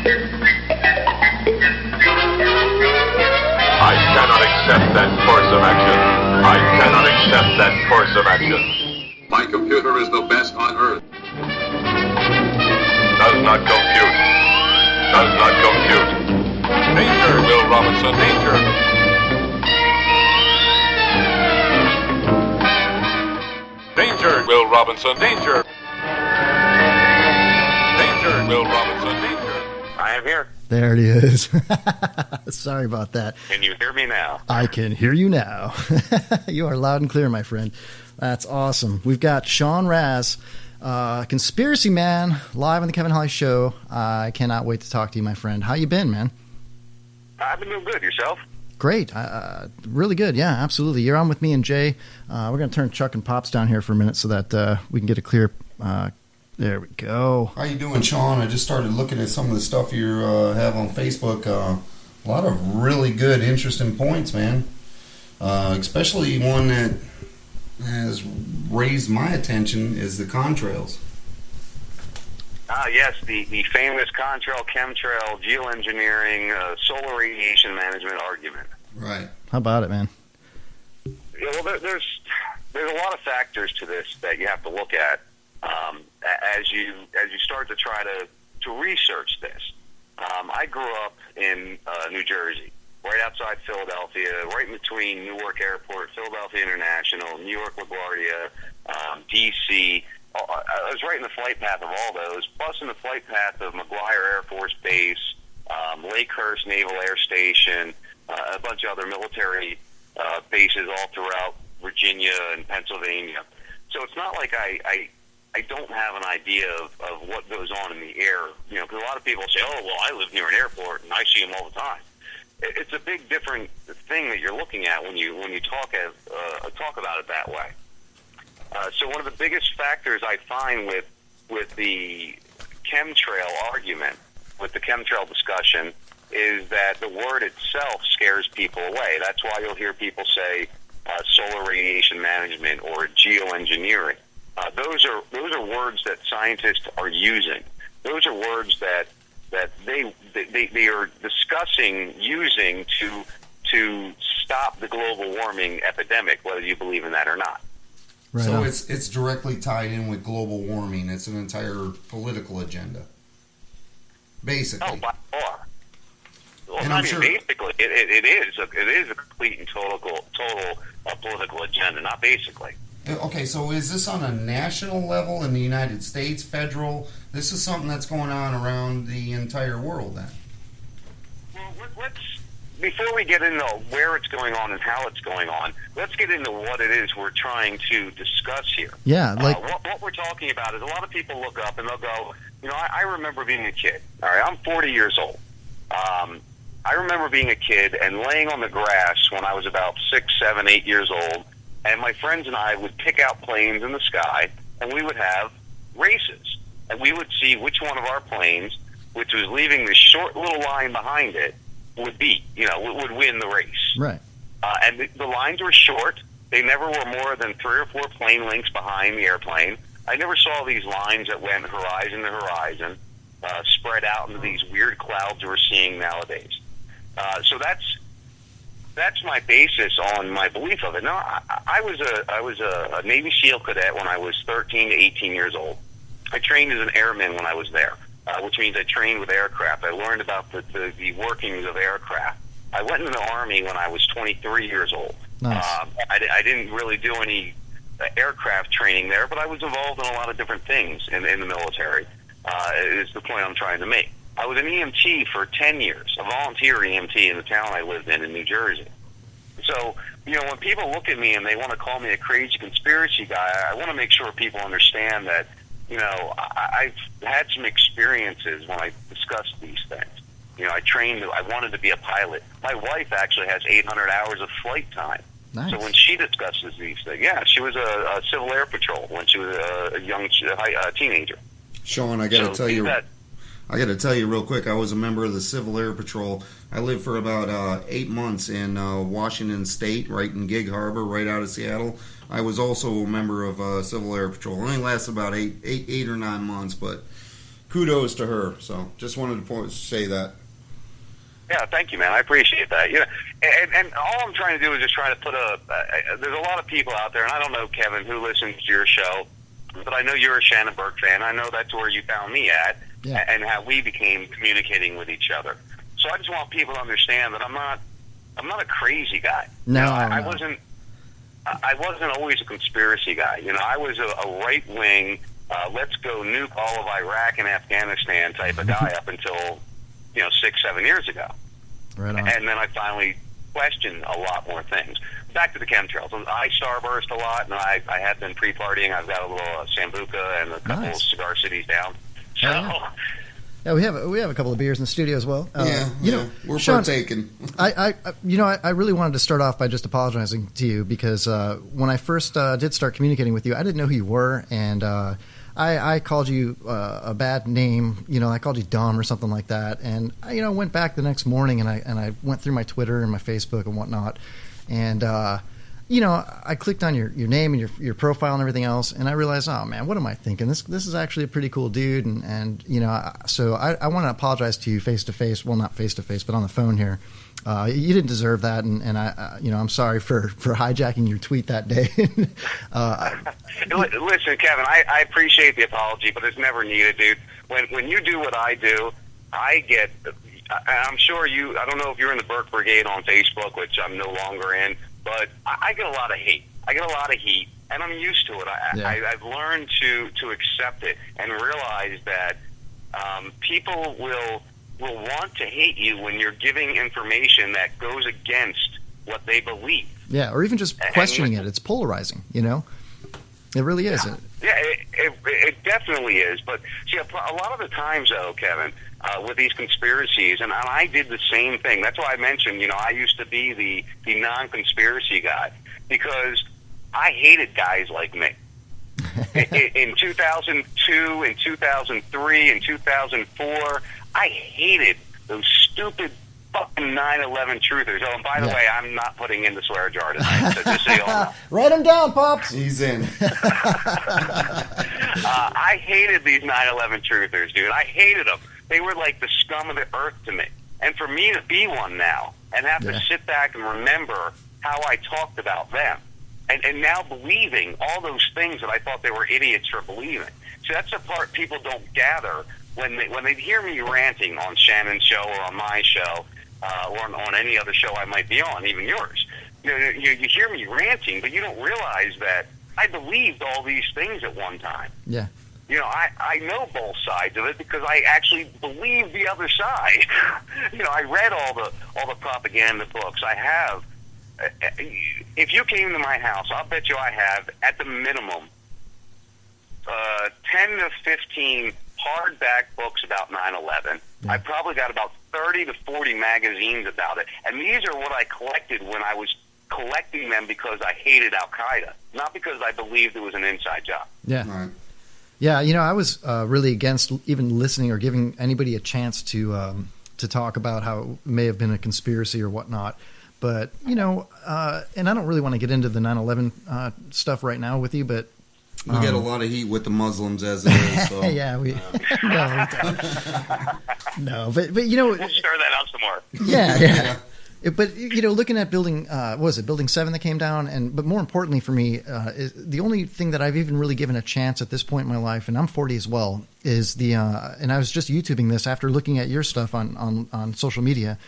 I cannot accept that course of action. I cannot accept that course of action. My computer is the best on Earth. Does not compute. Does not compute. Danger, Will Robinson, danger. Danger, Will Robinson, danger. Danger, Will Robinson, danger. I am here. There it is. Sorry about that. Can you hear me now? I can hear you now. You are loud and clear, my friend. That's awesome. We've got Sean Raz, Conspiracy Man, live on the Kevin Holly Show. I cannot wait to talk to you, my friend. How you been, man? I've been doing good. Yourself? Great. Really good. Yeah, absolutely. You're on with me and Jay. We're going to turn Chuck and Pops down here for a minute so that we can get a clear... there we go. How you doing, Sean? I just started looking at some of the stuff you have on Facebook. A lot of really good, interesting points, man. Especially one that has raised my attention is the contrails. Yes, the famous contrail, chemtrail, geoengineering, solar radiation management argument. Right. How about it, man? Yeah, well, there's a lot of factors to this that you have to look at as you start to try to research this. I grew up in New Jersey, right outside Philadelphia, right in between Newark Airport, Philadelphia International, New York LaGuardia, D.C. I was right in the flight path of all those, plus in the flight path of McGuire Air Force Base, Lakehurst Naval Air Station, a bunch of other military bases all throughout Virginia and Pennsylvania. So it's not like I don't have an idea of what goes on in the air, because a lot of people say, oh, well, I live near an airport and I see them all the time. It's a big different thing that you're looking at when you talk about it that way. So one of the biggest factors I find with the chemtrail argument, with the chemtrail discussion, is that the word itself scares people away. That's why you'll hear people say solar radiation management or geoengineering. Those are words that scientists are using. Those are words that they are discussing using to stop the global warming epidemic, whether you believe in that or not. Right. So it's directly tied in with global warming. It's an entire political agenda, basically. Oh, by far. Well, and I mean, basically, it is a complete and total political agenda, not basically. Okay, so is this on a national level in the United States, federal? This is something that's going on around the entire world, then? Well, before we get into where it's going on and how it's going on, let's get into what it is we're trying to discuss here. Yeah, what we're talking about is a lot of people look up and they'll go, I remember being a kid. All right, I'm 40 years old. I remember being a kid and laying on the grass when I was about 6, 7, 8 years old, and my friends and I would pick out planes in the sky, and we would have races. And we would see which one of our planes, which was leaving the short little line behind it, would win the race. Right. And the lines were short. They never were more than 3 or 4 plane lengths behind the airplane. I never saw these lines that went horizon to horizon, spread out into these weird clouds we're seeing nowadays. So that's my basis on my belief of it. No, I was a Navy SEAL cadet when I was 13 to 18 years old. I trained as an airman when I was there, which means I trained with aircraft. I learned about the workings of aircraft. I went into the Army when I was 23 years old. Nice. I didn't really do any aircraft training there, but I was involved in a lot of different things in the military, is the point I'm trying to make. I was an EMT for 10 years, a volunteer EMT in the town I lived in New Jersey. So, when people look at me and they want to call me a crazy conspiracy guy, I want to make sure people understand that, I've had some experiences when I discussed these things. I wanted to be a pilot. My wife actually has 800 hours of flight time. Nice. So when she discusses these things, she was a Civil Air Patrol when she was a young teenager. Sean, I got to tell you real quick, I was a member of the Civil Air Patrol. I lived for about 8 months in Washington State, right in Gig Harbor, right out of Seattle. I was also a member of Civil Air Patrol. It only lasted about eight or 9 months, but kudos to her. So just wanted to say that. Yeah, thank you, man. I appreciate that. You know, and all I'm trying to do is just try to put there's a lot of people out there, and I don't know, Kevin, who listens to your show, but I know you're a Shannon Burke fan. I know that's where you found me at, and how we became communicating with each other. So I just want people to understand that I'm not a crazy guy. No, you know, I wasn't always a conspiracy guy. You know, I was a right wing, let's go nuke all of Iraq and Afghanistan type of guy up until 6-7 years ago. Right on. And then I finally questioned a lot more things. Back to the chemtrails. I starburst a lot, and I have been pre-partying. I've got a little Sambuca and a couple of cigar cities down. So, yeah, we have a couple of beers in the studio as well. We're Sean, partaking. I really wanted to start off by just apologizing to you because when I first did start communicating with you, I didn't know who you were, and I called you a bad name. I called you dumb or something like that. And I went back the next morning and I went through my Twitter and my Facebook and whatnot, and I clicked on your name and your profile and everything else, and I realized, oh man, what am I thinking? This is actually a pretty cool dude, and so I want to apologize to you face to face. Well, not face to face, but on the phone here. You didn't deserve that, and I'm sorry for hijacking your tweet that day. Listen, Kevin, I appreciate the apology, but it's never needed, dude. When you do what I do, I'm sure I don't know if you're in the Burke Brigade on Facebook, which I'm no longer in, but I get a lot of hate. I get a lot of heat, and I'm used to it. I've learned to accept it and realize that people will want to hate you when you're giving information that goes against what they believe. Yeah, or even just questioning it. It's polarizing, It really is. Yeah, it definitely is. But see, a lot of the times, though, Kevin, with these conspiracies, and I did the same thing. That's why I mentioned, I used to be the non-conspiracy guy because I hated guys like me. In 2002, in 2003, in 2004, I hated those stupid fucking 9/11 truthers. Oh, and by the way, I'm not putting in the swear jar tonight, so just so you all know. Write them down, Pops. He's in. I hated these 9/11 truthers, dude. I hated them. They were like the scum of the earth to me. And for me to be one now and have to sit back and remember how I talked about them, and now believing all those things that I thought they were idiots for believing. So that's the part people don't gather when they hear me ranting on Shannon's show or on my show or on any other show I might be on, even yours. You hear me ranting, but you don't realize that I believed all these things at one time. Yeah. I know both sides of it because I actually believe the other side. I read all the propaganda books. I have. If you came to my house, I'll bet you I have, at the minimum, 10 to 15 hardback books about 9/11. Yeah. I probably got about 30 to 40 magazines about it. And these are what I collected when I was collecting them because I hated Al-Qaeda, not because I believed it was an inside job. Yeah. Right. Yeah, I was really against even listening or giving anybody a chance to talk about how it may have been a conspiracy or whatnot. But, and I don't really want to get into the 9/11 stuff right now with you, but... We get a lot of heat with the Muslims as it is. So. Yeah, we no, but we'll stir that out some more. Yeah. But looking at building, Building 7 that came down, but more importantly for me, is the only thing that I've even really given a chance at this point in my life, and I'm 40 as well, is and I was just YouTubing this after looking at your stuff on social media,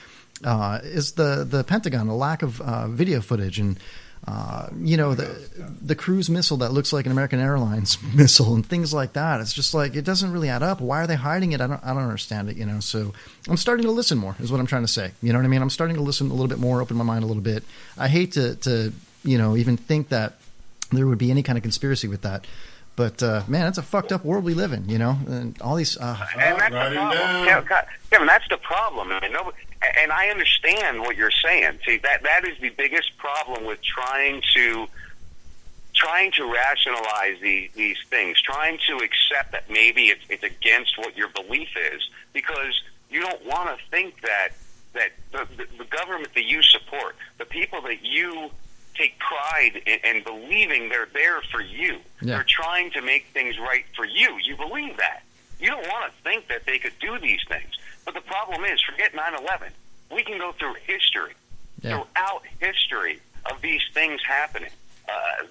is the Pentagon, the lack of video footage, and the cruise missile that looks like an American Airlines missile and things like that. It's just like, it doesn't really add up. Why are they hiding it? I don't understand it, so I'm starting to listen more is what I'm trying to say. You know what I mean? I'm starting to listen a little bit more, open my mind a little bit. I hate to even think that there would be any kind of conspiracy with that. But, man, it's a fucked up world we live in, and all these... and that's the problem. Kevin, that's the problem. I mean, and I understand what you're saying. See, that is the biggest problem with trying to rationalize these things, trying to accept that maybe it's against what your belief is, because you don't want to think that the government that you support, the people that you take pride in believing they're there for you, they're trying to make things right for you. You believe that. You don't want to think that they could do these things. But the problem is, forget 9/11. We can go through history, throughout history of these things happening.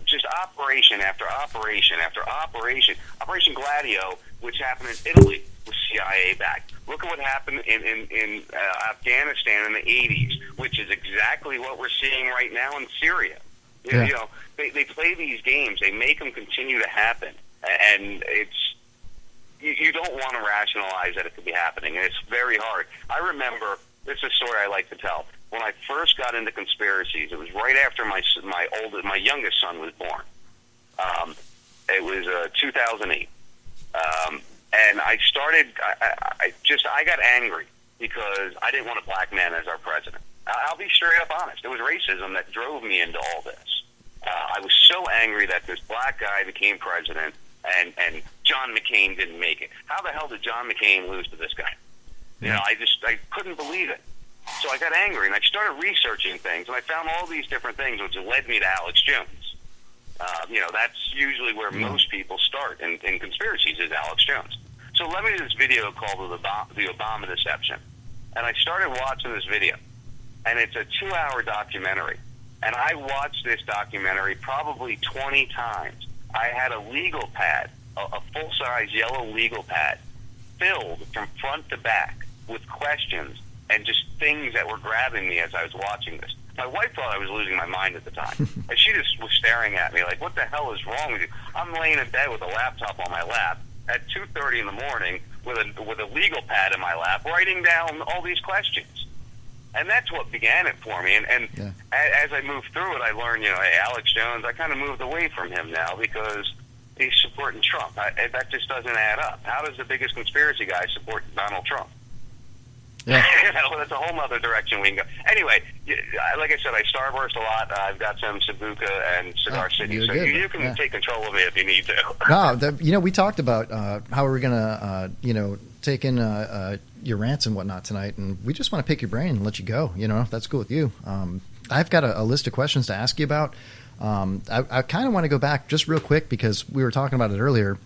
Just operation after operation after operation. Operation Gladio, which happened in Italy, was CIA backed. Look at what happened in Afghanistan in the 80s, which is exactly what we're seeing right now in Syria. Yeah. You know, they play these games. They make them continue to happen. And it's you don't want to rationalize that it could be happening. And it's very hard. I remember, this is a story I like to tell. When I first got into conspiracies, it was right after my youngest son was born. It was 2008, and I started. I got angry because I didn't want a black man as our president. I'll be straight up honest. It was racism that drove me into all this. I was so angry that this black guy became president, and John McCain didn't make it. How the hell did John McCain lose to this guy? You know, I couldn't believe it. So I got angry, and I started researching things, and I found all these different things, which led me to Alex Jones. You know, that's usually where most people start in conspiracies, is Alex Jones. So let me do this video called the Obama Deception. And I started watching this video, and it's a 2-hour documentary. And I watched this documentary probably 20 times. I had a legal pad, a full-size yellow legal pad, filled from front to back with questions and just things that were grabbing me as I was watching this. My wife thought I was losing my mind at the time. And she just was staring at me like, what the hell is wrong with you? I'm laying in bed with a laptop on my lap at 2:30 in the morning with a legal pad in my lap, writing down all these questions. And that's what began it for me. And as I moved through it, I learned, hey, Alex Jones, I kind of moved away from him now because he's supporting Trump. That just doesn't add up. How does the biggest conspiracy guy support Donald Trump? Yeah. That's a whole other direction we can go. Anyway, like I said, I starburst a lot. I've got some Sabuca and Cigar City, so you can take control of it if you need to. No, we talked about how we're going to, take in your rants and whatnot tonight, and we just want to pick your brain and let you go, if that's cool with you. I've got a list of questions to ask you about. I kind of want to go back just real quick because we were talking about it earlier.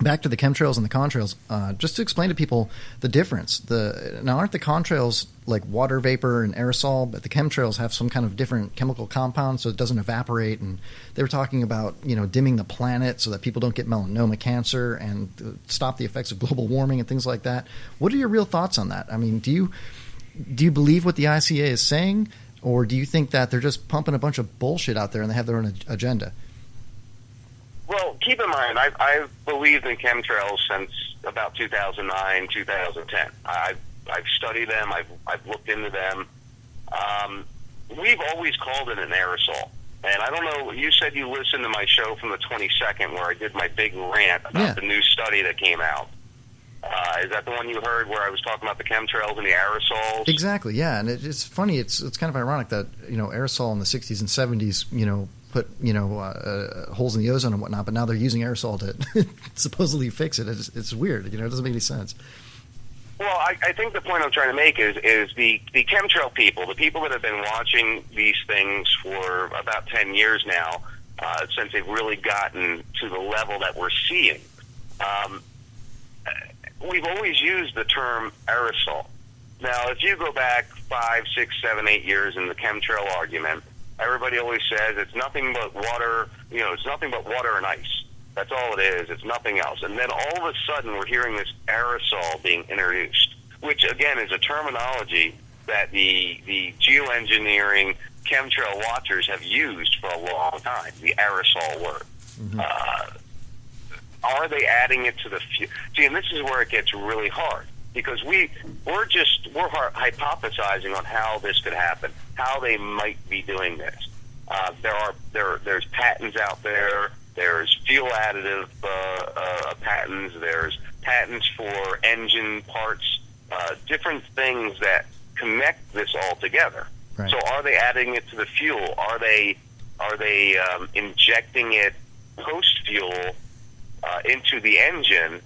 Back to the chemtrails and the contrails, just to explain to people the difference. Now, aren't the contrails like water vapor and aerosol, but the chemtrails have some kind of different chemical compound so it doesn't evaporate? And they were talking about, dimming the planet so that people don't get melanoma cancer and stop the effects of global warming and things like that. What are your real thoughts on that? I mean, do you believe what the ICA is saying, or do you think that they're just pumping a bunch of bullshit out there and they have their own agenda? Well, keep in mind, I've believed in chemtrails since about 2009, 2010. I've studied them. I've looked into them. We've always called it an aerosol. And I don't know, you said you listened to my show from the 22nd where I did my big rant about the new study that came out. Is that the one you heard where I was talking about the chemtrails and the aerosols? Exactly, yeah. And it's funny. It's kind of ironic that, aerosol in the 60s and 70s, put holes in the ozone and whatnot, but now they're using aerosol to supposedly fix it. It's weird, it doesn't make any sense. Well, I think the point I'm trying to make is the chemtrail people, the people that have been watching these things for about 10 years now, since they've really gotten to the level that we're seeing. We've always used the term aerosol. Now, if you go back 5, 6, 7, 8 years in the chemtrail argument, everybody always says it's nothing but water, it's nothing but water and ice. That's all it is. It's nothing else. And then all of a sudden we're hearing this aerosol being introduced, which, again, is a terminology that the geoengineering chemtrail watchers have used for a long time, the aerosol word. Mm-hmm. Are they adding it to the fuel? See, and this is where it gets really hard, because we're hypothesizing on how this could happen, how they might be doing this. There's patents out there. There's fuel additive patents. There's patents for engine parts, different things that connect this all together. Right. So, are they adding it to the fuel? Are they injecting it post fuel into the engine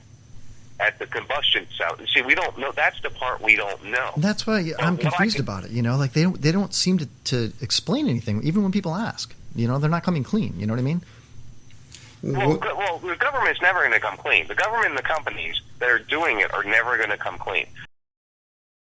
at the combustion cell? See, we don't know. That's the part we don't know. That's why I'm confused about it. Like they don't seem to explain anything, even when people ask. They're not coming clean. You know what I mean? Well, the government's never going to come clean. The government and the companies, that are doing it are never going to come clean.